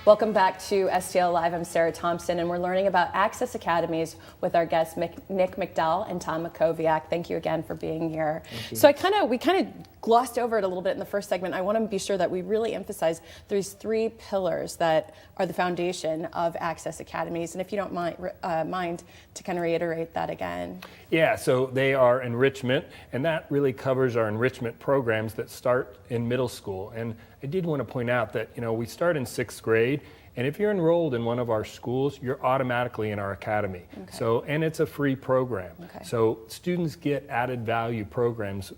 Welcome back to STL Live. I'm Sarah Thompson, and we're learning about Access Academies with our guests Nick McDowell and Tom Mackowiak. Thank you again for being here. So we kind of glossed over it a little bit in the first segment. I want to be sure that we really emphasize these three pillars that are the foundation of Access Academies. And if you don't mind to kind of reiterate that again. Yeah, so they are enrichment, and that really covers our enrichment programs that start in middle school. And I did want to point out that, we start in 6th grade, and if you're enrolled in one of our schools, you're automatically in our academy. Okay. So, and it's a free program. Okay. So students get added value programs,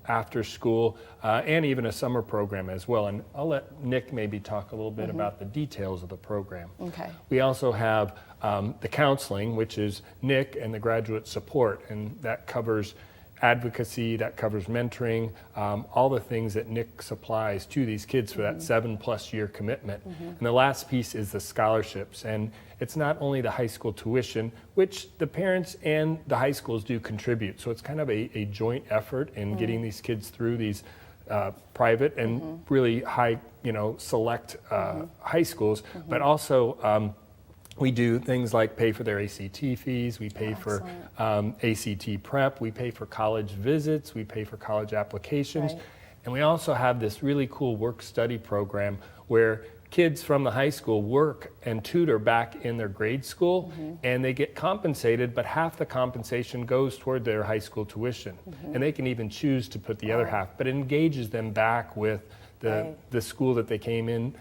after school, and even a summer program as well. And I'll let Nick maybe talk a little bit about the details of the program. Okay. We also have the counseling, which is Nick, and the graduate support, and that covers advocacy, that covers mentoring, all the things that Nick supplies to these kids for that 7+ year commitment. And the last piece is the scholarships, and it's not only the high school tuition, which the parents and the high schools do contribute, so it's kind of a joint effort in getting these kids through these private and really high, select high schools, but also we do things like pay for their ACT fees, we pay for ACT prep, we pay for college visits, we pay for college applications, and we also have this really cool work-study program where kids from the high school work and tutor back in their grade school, and they get compensated, but half the compensation goes toward their high school tuition, and they can even choose to put the other half, but it engages them back with the school that they came in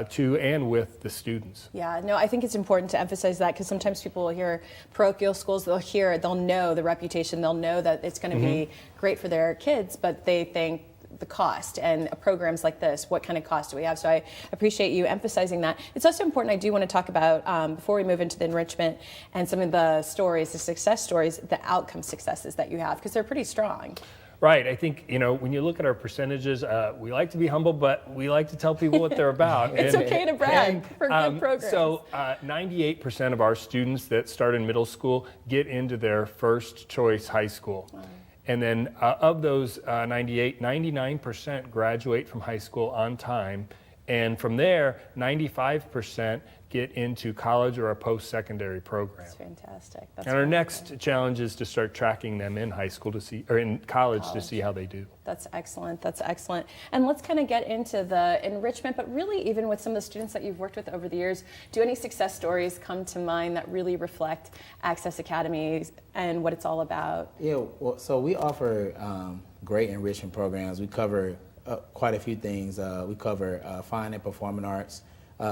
to and with the students. Yeah, no, I think it's important to emphasize that, because sometimes people will hear parochial schools, they'll know the reputation, they'll know that it's going to be great for their kids, but they think the cost, and programs like this, what kind of cost do we have? So I appreciate you emphasizing that. It's also important, I do want to talk about, before we move into the enrichment and some of the stories, the success stories, the outcome successes that you have, because they're pretty strong. Right. I think, when you look at our percentages, we like to be humble, but we like to tell people what they're about. It's okay to brag for good programs. So 98% of our students that start in middle school get into their first choice high school. Wow. And then of those 99% graduate from high school on time. And from there, 95% get into college or a post-secondary program. That's fantastic. And our next challenge is to start tracking them in high school or in college to see how they do. That's excellent. That's excellent. And let's kind of get into the enrichment, but really even with some of the students that you've worked with over the years, do any success stories come to mind that really reflect Access Academies and what it's all about? Yeah, well, so we offer great enrichment programs. We cover quite a few things. We cover fine and performing arts,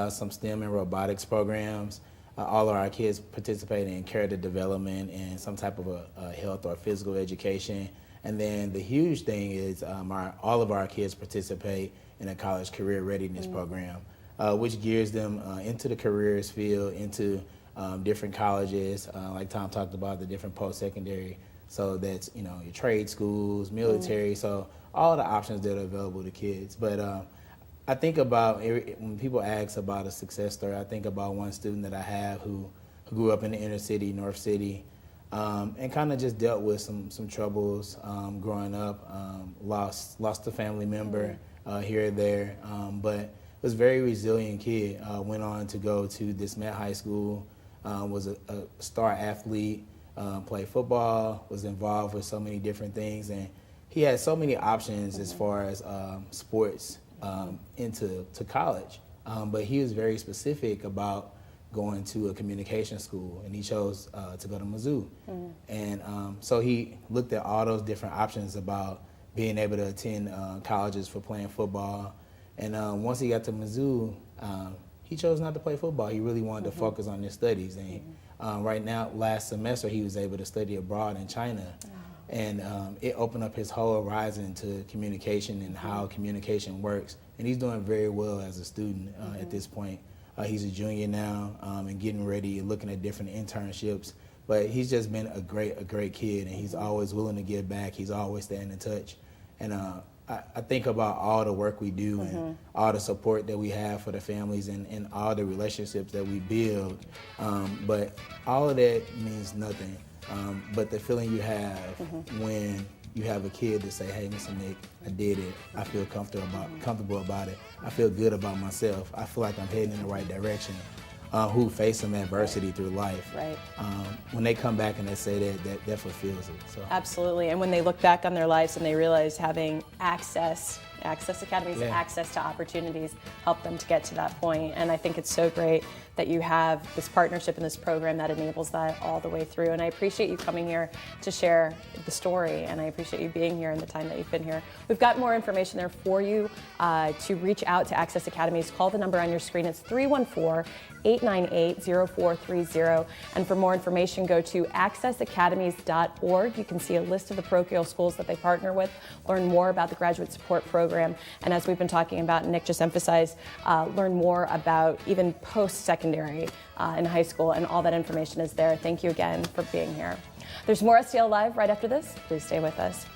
some STEM and robotics programs. All of our kids participate in character development and some type of a health or physical education. And then the huge thing is all of our kids participate in a college career readiness program, which gears them into the careers field, into different colleges, like Tom talked about, the different post-secondary. So that's, your trade schools, military, so all the options that are available to kids. But I think about, when people ask about a success story, I think about one student that I have who grew up in the inner city, North City, and kind of just dealt with some troubles growing up, lost a family member here or there, but was a very resilient kid, went on to go to DeSmet High School, was a star athlete, played football, was involved with so many different things, and he had so many options as far as sports into college, but he was very specific about going to a communication school, and he chose to go to Mizzou. And so he looked at all those different options about being able to attend colleges for playing football, and once he got to Mizzou, he chose not to play football. He really wanted to focus on his studies, and right now, last semester, he was able to study abroad in China. And it opened up his whole horizon to communication and how communication works. And he's doing very well as a student at this point. He's a junior now and getting ready, looking at different internships. But he's just been a great kid, and he's always willing to give back. He's always staying in touch. And I think about all the work we do and all the support that we have for the families and all the relationships that we build. But all of that means nothing. But the feeling you have when you have a kid to say, hey, Mr. Nick, I did it. I feel comfortable about it. I feel good about myself. I feel like I'm heading in the right direction. Who face some adversity through life. Right. When they come back and they say that fulfills it. So. Absolutely. And when they look back on their lives and they realize having access academies, access to opportunities, help them to get to that point. And I think it's so great that you have this partnership and this program that enables that all the way through. And I appreciate you coming here to share the story, and I appreciate you being here and the time that you've been here. We've got more information there for you to reach out to Access Academies. Call the number on your screen. It's 314-898-0430. And for more information, go to accessacademies.org. You can see a list of the parochial schools that they partner with, learn more about the graduate support program, and as we've been talking about, Nick just emphasized, learn more about even post-secondary in high school, and all that information is there. Thank you again for being here. There's more STL Live right after this. Please stay with us.